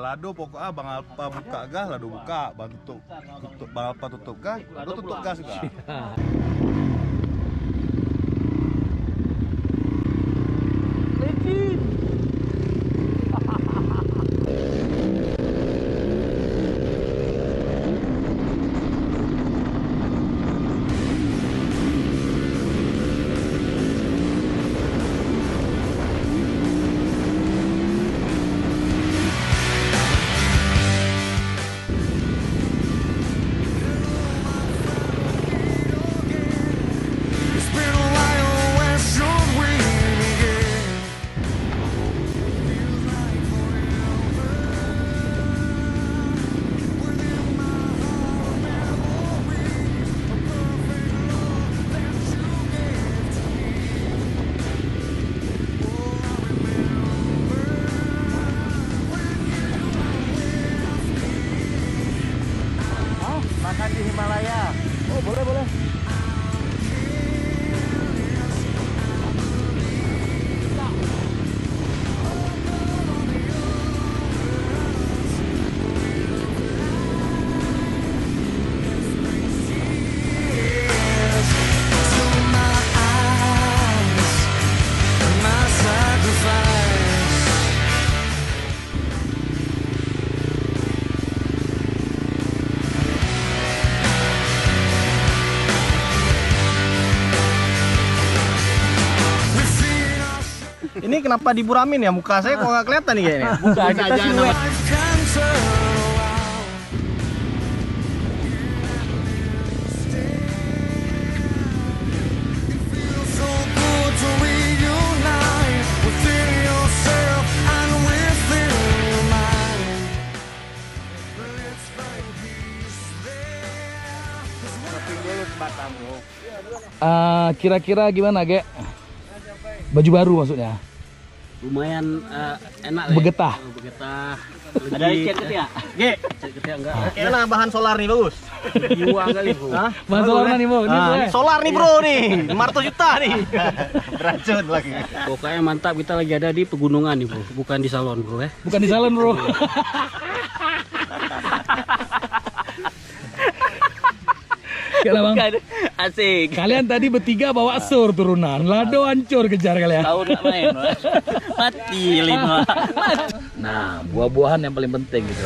Lado pokoknya Bang Alpa buka gas, Lado buka, Bang Alpa tutup gas, Lado tutup gas juga. Makan di Himalaya. Oh, boleh, boleh. Ini kenapa diburamin ya? Muka saya kok nggak kelihatan nih kayaknya. Buka kita siluet. Kira-kira gimana, Ge? Baju baru maksudnya? Lumayan enak. Begetah. Begetah. Ada cat ketia? Ge, cat ketia enggak. Enak bahan solar nih bagus. Jiwa kali, Bu. Hah? Bahan solar nih, Bro. Ini solar nih bro nih, 500 juta nih. Beracun lagi. Pokoknya mantap, kita lagi ada di pegunungan nih, Bu. Bukan di salon, Bro, ya. Bukan di salon, Bro. Gila, Bang. Asik. Kalian tadi bertiga bawa sur turunan. Lado hancur kejar kalian. Tahu nggak main? Mati 5. Nah, buah-buahan yang paling penting gitu.